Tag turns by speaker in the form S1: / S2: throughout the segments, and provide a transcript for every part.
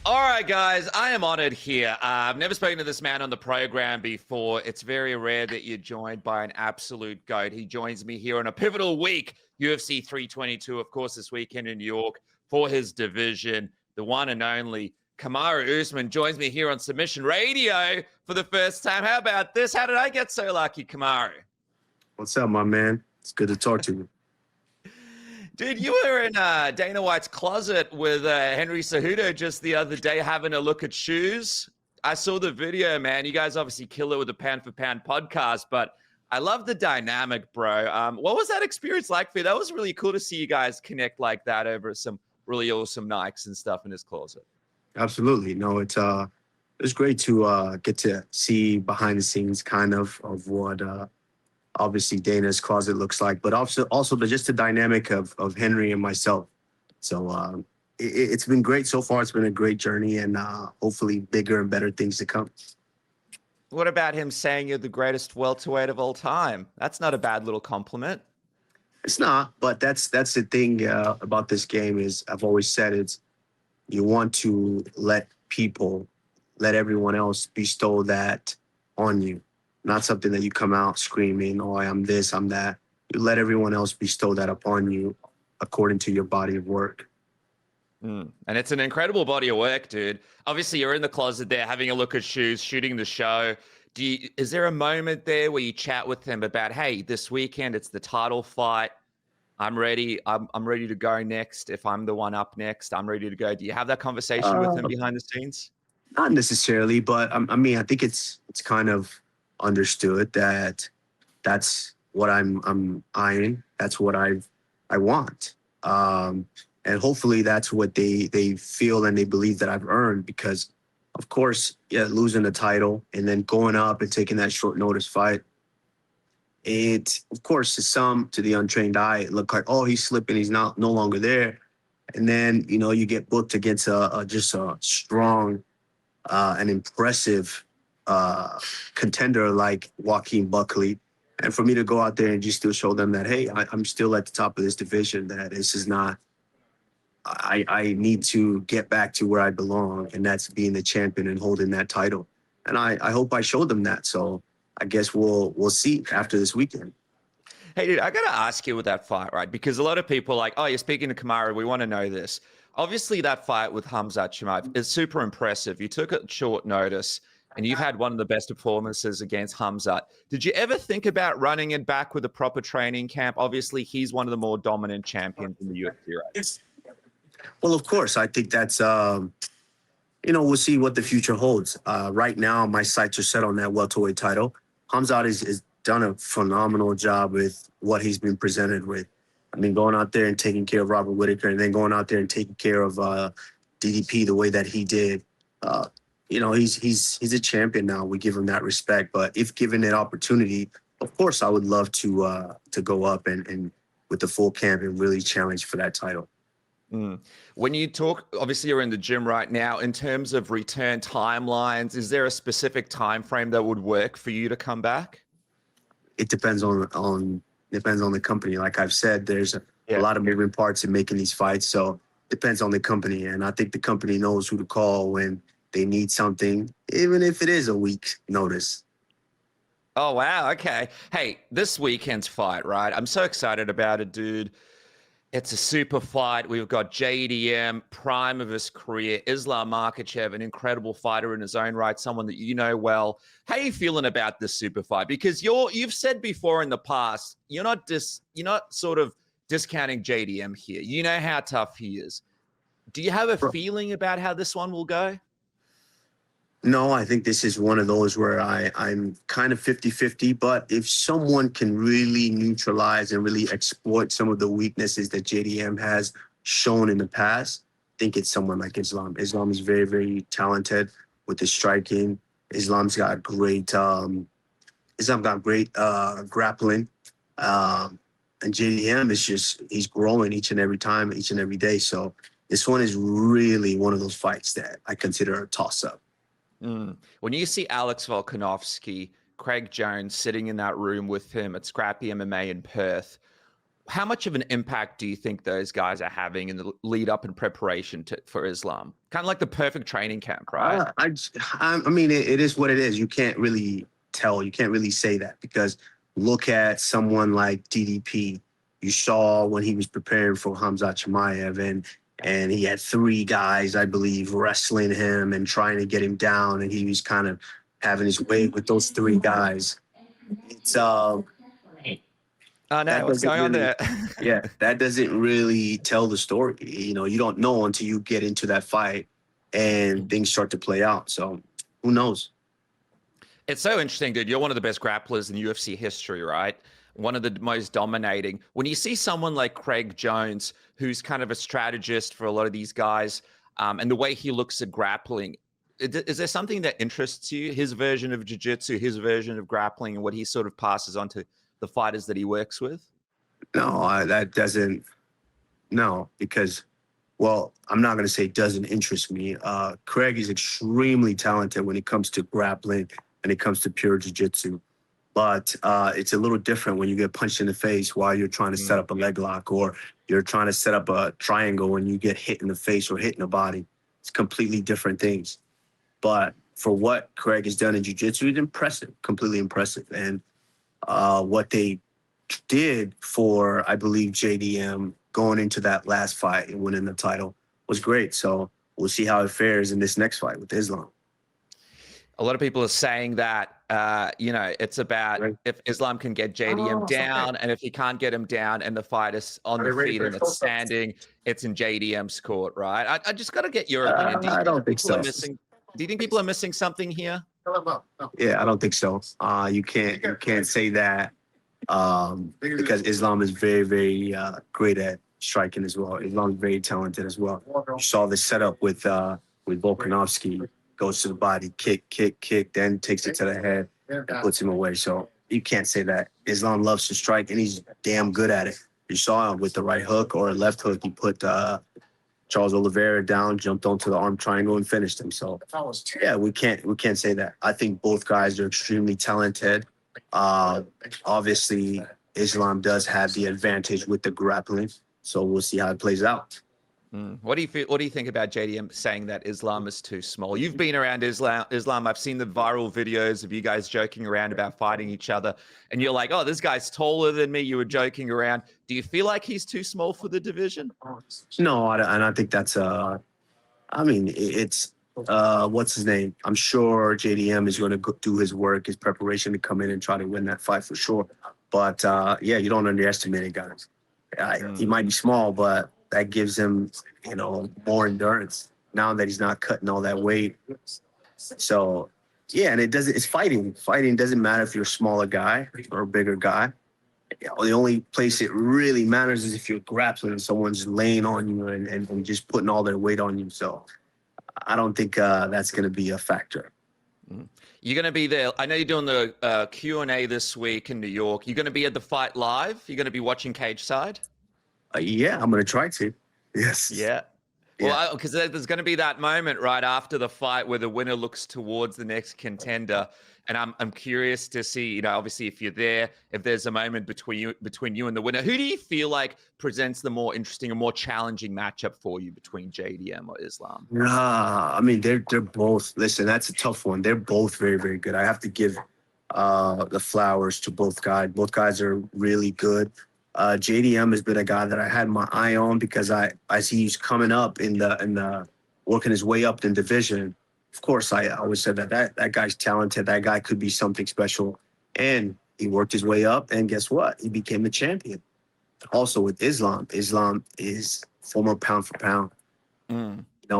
S1: All right, guys, I am honored here. I've never spoken to this man on the program before. It's very rare that you're joined by an absolute GOAT. He joins me here on a pivotal week, UFC 322, of course, this weekend in New York for his division. The one and only Kamaru Usman joins me here on Submission Radio for the first time. How about this? How did I get so lucky, Kamaru?
S2: What's up, my man? It's good to talk to you.
S1: Dude, you were in Dana White's closet with Henry Cejudo just the other day having a look at shoes. I saw the video, man. You guys obviously kill it with the Pound for Pound podcast, but I love the dynamic, bro. What was that experience like for you? That was really cool to see you guys connect like that over some really awesome Nikes and stuff in his closet.
S2: Absolutely. No, it's great to get to see behind the scenes kind of what obviously Dana's closet looks like, but also just the dynamic of Henry and myself. So it's been great so far. It's been a great journey, and hopefully bigger and better things to come.
S1: What about him saying you're the greatest welterweight of all time? That's not a bad little compliment.
S2: It's not, but that's the thing about this game is I've always said it's you want to let everyone else bestow that on you. Not something that you come out screaming, oh, I'm this, I'm that. You let everyone else bestow that upon you according to your body of work.
S1: And it's an incredible body of work, dude. Obviously, you're in the closet there having a look at shoes, shooting the show. Is there a moment there where you chat with him about, hey, this weekend, it's the title fight. I'm ready. I'm ready to go next. If I'm the one up next, I'm ready to go. Do you have that conversation with him behind the scenes?
S2: Not necessarily, but I mean, I think it's kind of understood that that's what I'm eyeing. That's what I want. And hopefully that's what they feel and they believe that I've earned, because of course, yeah, losing the title and then going up and taking that short notice fight, it, of course, to the untrained eye, it looked like, oh, he's slipping. He's no longer there. And then, you get booked against just a strong and impressive contender like Joaquin Buckley. And for me to go out there and just still show them that, hey, I'm still at the top of this division, that this is not, I need to get back to where I belong, and that's being the champion and holding that title. And I hope I showed them that. So I guess we'll see after this weekend.
S1: Hey, dude, I got to ask you with that fight, right? Because a lot of people are like, oh, you're speaking to Kamaru. We want to know this. Obviously, that fight with Khamzat Chimaev is super impressive. You took it at short notice, and you've had one of the best performances against Khamzat. Did you ever think about running it back with a proper training camp? Obviously, he's one of the more dominant champions in the UFC, right?
S2: Well, of course, I think that's, we'll see what the future holds. Right now, my sights are set on that welterweight title. Khamzat has done a phenomenal job with what he's been presented with. I mean, going out there and taking care of Robert Whittaker, and then going out there and taking care of DDP the way that he did. He's a champion now. We give him that respect. But if given that opportunity, of course, I would love to go up and with the full camp and really challenge for that title.
S1: When you talk, obviously you're in the gym right now. In terms of return timelines, is there a specific time frame that would work for you to come back?
S2: It depends on the company. Like I've said, there's a lot of moving parts in making these fights. So it depends on the company. And I think the company knows who to call when they need something, even if it is a week notice.
S1: Oh, wow. Okay. Hey, this weekend's fight, right? I'm so excited about it, dude. It's a super fight. We've got JDM, prime of his career, Islam Makhachev, an incredible fighter in his own right, someone that you know well. How are you feeling about this super fight? Because you've said before in the past, you're not sort of discounting JDM here. You know how tough he is. Do you have a feeling about how this one will go?
S2: No, I think this is one of those where I'm kind of 50-50, but if someone can really neutralize and really exploit some of the weaknesses that JDM has shown in the past, I think it's someone like Islam. Islam is very, very talented with his striking. Islam's got great grappling. And JDM he's growing each and every time, each and every day. So this one is really one of those fights that I consider a toss-up.
S1: When you see Alex Volkanovski, Craig Jones sitting in that room with him at Scrappy MMA in Perth, How much of an impact do you think those guys are having in the lead up and preparation for Islam? Kind of like the perfect training camp, right?
S2: I mean, it is what it is. You can't really tell. You can't really say that because look at someone like DDP. You saw when he was preparing for Khamzat Chimaev, and he had 3 guys, I believe, wrestling him and trying to get him down, and he was kind of having his way with those 3 guys. It's
S1: Oh no, what's going on there?
S2: Yeah, that doesn't really tell the story. You know, you don't know until you get into that fight and things start to play out. So who knows?
S1: It's so interesting, dude. You're one of the best grapplers in UFC history, right? One of the most dominating. When you see someone like Craig Jones, who's kind of a strategist for a lot of these guys, and the way he looks at grappling, is there something that interests you? His version of jiu-jitsu, his version of grappling, and what he sort of passes on to the fighters that he works with?
S2: No, that doesn't. No, because, well, I'm not going to say it doesn't interest me. Craig is extremely talented when it comes to grappling and it comes to pure jiu-jitsu. But it's a little different when you get punched in the face while you're trying to set up a leg lock, or you're trying to set up a triangle and you get hit in the face or hit in the body. It's completely different things. But for what Craig has done in jiu-jitsu, it's impressive, completely impressive. And what they did for, I believe, JDM going into that last fight and winning the title was great. So we'll see how it fares in this next fight with Islam.
S1: A lot of people are saying that, it's about if Islam can get JDM down, and if he can't get him down and the fight is on the feet and it's standing, it's in JDM's court, right? I just got to get your opinion.
S2: I don't think so.
S1: Do you think people are missing something here?
S2: Yeah, I don't think so. You can't say that because Islam is very, very great at striking as well. Islam is very talented as well. You saw the setup with Volkanovski. Goes to the body, kick, then takes it to the head and puts him away. So you can't say that. Islam loves to strike, and he's damn good at it. You saw him with the right hook or a left hook. He put Charles Oliveira down, jumped onto the arm triangle, and finished him. So yeah, we can't say that. I think both guys are extremely talented. Obviously, Islam does have the advantage with the grappling. So we'll see how it plays out.
S1: What do you feel? What do you think about JDM saying that Islam is too small? You've been around Islam. I've seen the viral videos of you guys joking around about fighting each other, and you're like, "Oh, this guy's taller than me." You were joking around. Do you feel like he's too small for the division?
S2: No, and I think that's I mean, it's what's his name? I'm sure JDM is going to do his work, his preparation to come in and try to win that fight for sure. But yeah, you don't underestimate it, guys. He might be small, but that gives him, more endurance now that he's not cutting all that weight. So, yeah, and it's fighting. Fighting doesn't matter if you're a smaller guy or a bigger guy. The only place it really matters is if you're grappling and someone's laying on you and just putting all their weight on you. So I don't think that's going to be a factor.
S1: You're going to be there. I know you're doing the Q&A this week in New York. You're going to be at the fight live? You're going to be watching cage side?
S2: Yeah, I'm going to try to. Yes.
S1: Yeah. Well, because there's going to be that moment right after the fight where the winner looks towards the next contender. And I'm curious to see, obviously if you're there, if there's a moment between you and the winner, who do you feel like presents the more interesting and more challenging matchup for you between JDM or Islam?
S2: I mean, they're both, listen, that's a tough one. They're both very, very good. I have to give the flowers to both guys. Both guys are really good. JDM has been a guy that I had my eye on because I see he's coming up in the working his way up in division. Of course, I always said that guy's talented. That guy could be something special. And he worked his way up, and guess what? He became the champion. Also with Islam is former pound for pound,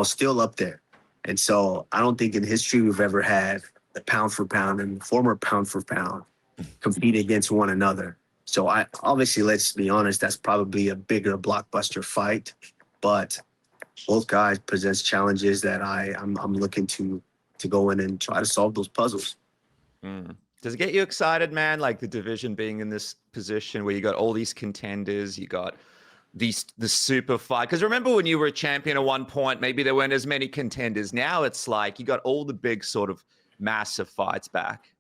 S2: still up there. And so I don't think in history we've ever had the pound for pound and the former pound for pound compete against one another. So obviously, let's be honest, that's probably a bigger blockbuster fight, but both guys possess challenges that I'm looking to go in and try to solve those puzzles.
S1: Does it get you excited, man? Like the division being in this position where you got all these contenders, you got the super fight. Because remember when you were a champion at one point, maybe there weren't as many contenders. Now it's like you got all the big sort of massive fights back.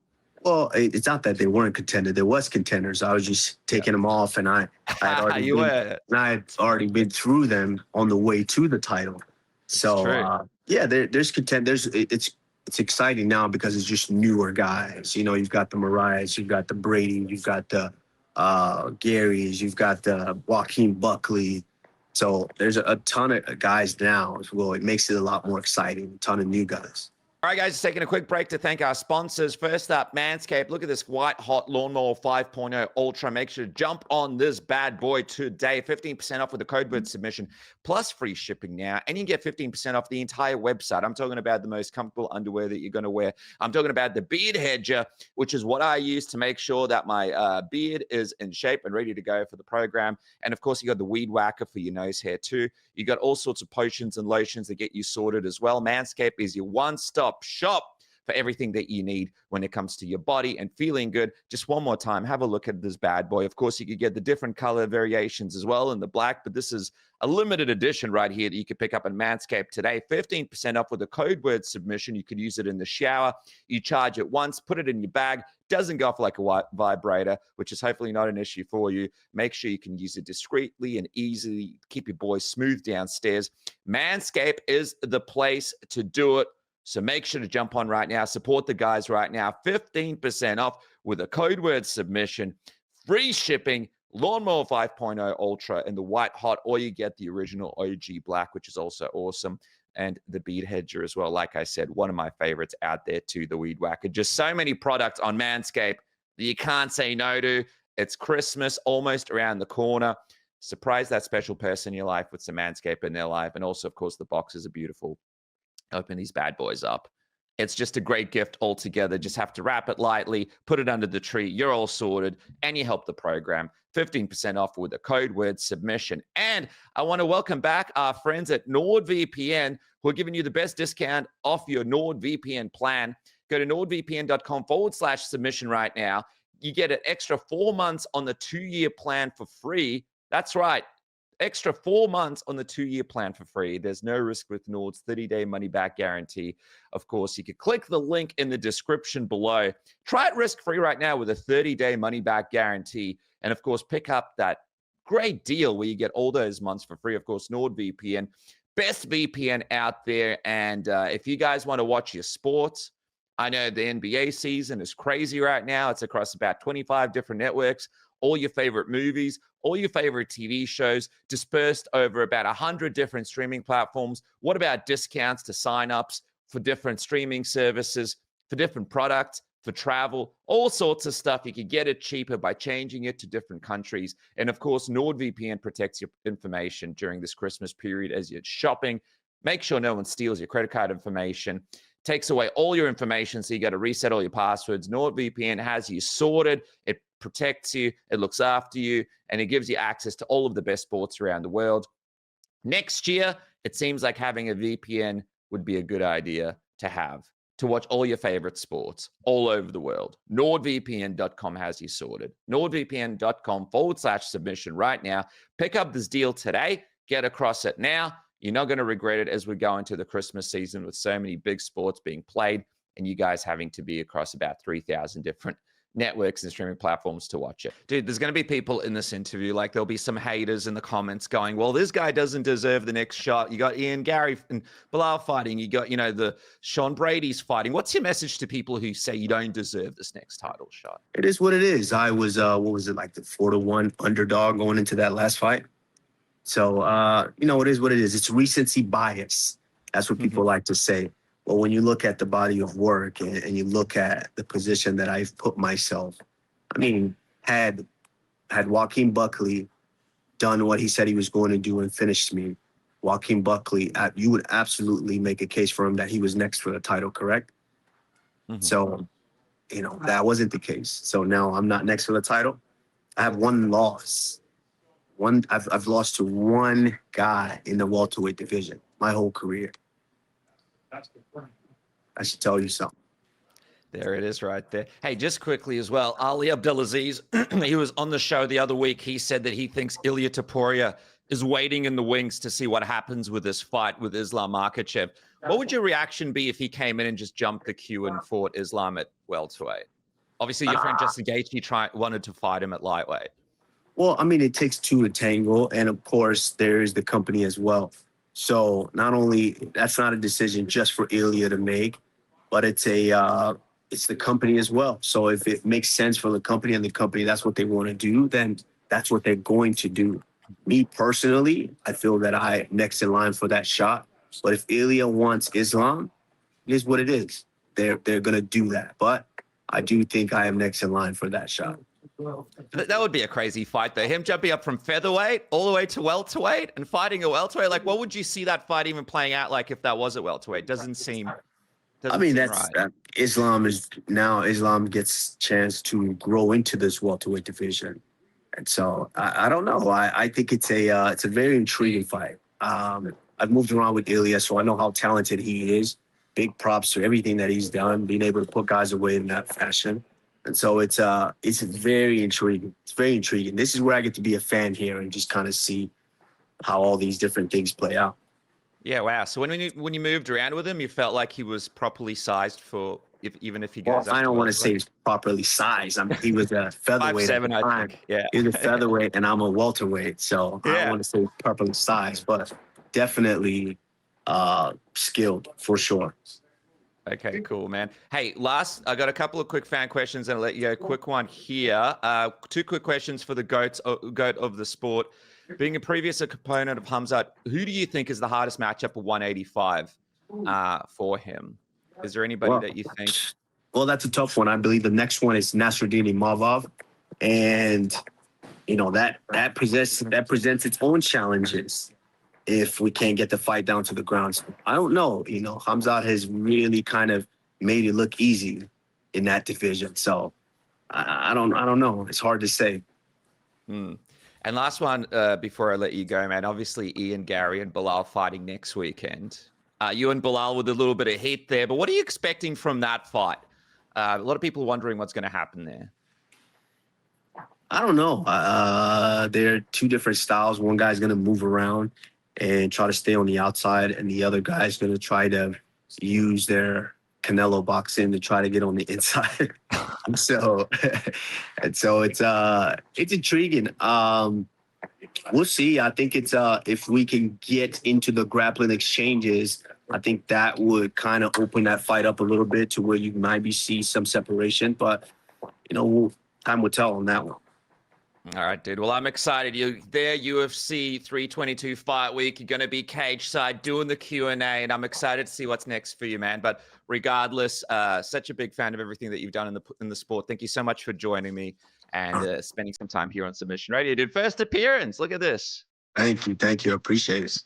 S2: Well, it's not that they weren't contenders. There was contenders. I was just taking them off, and I had already
S1: You
S2: been,
S1: were.
S2: and I had already been through them on the way to the title.
S1: It's
S2: So
S1: true.
S2: yeah, there's contenders. It's exciting now because it's just newer guys. You know, you've got the Mariahs, you've got the Brady, you've got the Garrys, you've got the Joaquin Buckley. So there's a ton of guys now as well. It makes it a lot more exciting. A ton of new guys.
S1: All right, guys, just taking a quick break to thank our sponsors. First up, Manscaped. Look at this white hot lawnmower 5.0 Ultra. Make sure to jump on this bad boy today. 15% off with the code word submission, plus free shipping now. And you can get 15% off the entire website. I'm talking about the most comfortable underwear that you're going to wear. I'm talking about the beard hedger, which is what I use to make sure that my beard is in shape and ready to go for the program. And of course, you got the weed whacker for your nose hair too. You got all sorts of potions and lotions that get you sorted as well. Manscaped is your one-stop shop for everything that you need when it comes to your body and feeling good. Just one more time, have a look at this bad boy. Of course, you could get the different color variations as well in the black, but this is a limited edition right here that you could pick up in Manscaped today. 15% off with the code word submission. You could use it in the shower. You charge it once, put it in your bag. Doesn't go off like a vibrator, which is hopefully not an issue for you. Make sure you can use it discreetly and easily. Keep your boys smooth downstairs. Manscaped is the place to do it. So make sure to jump on right now. Support the guys right now. 15% off with a code word submission. Free shipping. Lawnmower 5.0 Ultra in the white hot, or you get the original OG black, which is also awesome. And the beard hedger as well. Like I said, one of my favorites out there too, the weed whacker. Just so many products on Manscaped that you can't say no to. It's Christmas almost around the corner. Surprise that special person in your life with some Manscaped in their life. And also, of course, the boxes are beautiful. Open these bad boys up. It's just a great gift altogether. Just have to wrap it lightly, put it under the tree. You're all sorted, and you help the program. 15% off with the code word submission. And I want to welcome back our friends at NordVPN, who are giving you the best discount off your NordVPN plan. Go to nordvpn.com/submission right now. You get an extra 4 months on the 2-year plan for free. That's right. Extra 4 months on the 2-year plan for free. There's no risk with Nord's 30-day money-back guarantee. Of course, you could click the link in the description below. Try it risk-free right now with a 30-day money-back guarantee. And, of course, pick up that great deal where you get all those months for free. Of course, NordVPN, best VPN out there. And if you guys want to watch your sports, I know the NBA season is crazy right now. It's across about 25 different networks. All your favorite movies, all your favorite TV shows dispersed over about 100 different streaming platforms. What about discounts to signups for different streaming services, for different products, for travel, all sorts of stuff? You can get it cheaper by changing it to different countries. And of course, NordVPN protects your information during this Christmas period as you're shopping. Make sure no one steals your credit card information. Takes away all your information, so you got to reset all your passwords. NordVPN has you sorted. It protects you, it looks after you, and it gives you access to all of the best sports around the world. Next year, it seems like having a VPN would be a good idea to have to watch all your favorite sports all over the world. NordVPN.com has you sorted. NordVPN.com/submission right now. Pick up this deal today. Get across it now. You're not going to regret it as we go into the Christmas season with so many big sports being played and you guys having to be across about 3,000 different networks and streaming platforms to watch it. Dude, there's going to be people in this interview, like there'll be some haters in the comments going, well, this guy doesn't deserve the next shot. You got Ian Garry and Belal fighting. You got, the Sean Brady's fighting. What's your message to people who say you don't deserve this next title shot?
S2: It is what it is. I was, what was it, like the 4-1 underdog going into that last fight? So, it is what it is. It's recency bias. That's what people like to say. Well, when you look at the body of work and you look at the position that I've put myself, I mean, had Joaquin Buckley done what he said he was going to do and finished me, Joaquin Buckley, you would absolutely make a case for him that he was next for the title, correct? Mm-hmm. So, that wasn't the case. So now I'm not next for the title. I have one loss. I've lost to one guy in the welterweight division my whole career. I should tell you something.
S1: There it is right there. Hey, just quickly as well, Ali Abdelaziz, he was on the show the other week. He said that he thinks Ilia Topuria is waiting in the wings to see what happens with this fight with Islam Makhachev. What would your reaction be if he came in and just jumped the queue and fought Islam at welterweight? Obviously, your friend Justin Gaethje wanted to fight him at lightweight.
S2: Well, I mean, it takes two to tango, and of course, there is the company as well. So not only that's not a decision just for Ilia to make, but it's the company as well. So if it makes sense for the company and the company, that's what they want to do, then that's what they're going to do. Me personally, I feel that I'm next in line for that shot. But if Ilia wants Islam, it is what it is. They're gonna do that. But I do think I am next in line for that shot.
S1: That would be a crazy fight, though. Him jumping up from featherweight all the way to welterweight and fighting a welterweight. Like, what would you see that fight even playing out like if that was a welterweight? Doesn't seem.
S2: I mean,
S1: right.
S2: Islam gets chance to grow into this welterweight division, and so I don't know. I think it's a very intriguing fight. I've moved around with Ilia, so I know how talented he is. Big props to everything that he's done, being able to put guys away in that fashion. And so it's very intriguing. It's very intriguing. This is where I get to be a fan here and just kind of see how all these different things play out.
S1: Yeah, wow. So when you moved around with him, you felt like he was properly sized for even if he goes.
S2: Well, I don't want to say he's properly sized. I mean, he was a featherweight
S1: 5'7", I think. Yeah,
S2: he was a featherweight, and I'm a welterweight, so I don't want to say properly sized, but definitely skilled for sure.
S1: Okay, cool, man. Hey, I got a couple of quick fan questions, and I'll let you go. Quick one here. Two quick questions for the goat of the sport. Being a previous opponent of Khamzat, who do you think is the hardest matchup of 185 for him? Is there anybody that you think?
S2: Well, that's a tough one. I believe the next one is Nasruddin Imavov, and that presents its own challenges if we can't get the fight down to the ground. So I don't know. Khamzat has really kind of made it look easy in that division. So I don't know. It's hard to say.
S1: And last one before I let you go, man. Obviously, Ian, Garry, and Belal fighting next weekend. You and Belal with a little bit of heat there, but what are you expecting from that fight? A lot of people are wondering what's going to happen there.
S2: I don't know. They're two different styles. One guy's going to move around and try to stay on the outside, and the other guy's going to try to use their Canelo boxing to try to get on the inside. so it's intriguing. We'll see. I think it's if we can get into the grappling exchanges, I think that would kind of open that fight up a little bit to where you maybe see some separation. But time will tell on that one.
S1: All right, dude. Well, I'm excited. You're there, UFC 322 fight week. You're going to be cage side doing the Q&A, and I'm excited to see what's next for you, man. But regardless, such a big fan of everything that you've done in the sport. Thank you so much for joining me and spending some time here on Submission Radio, dude. First appearance. Look at this.
S2: Thank you. I appreciate it.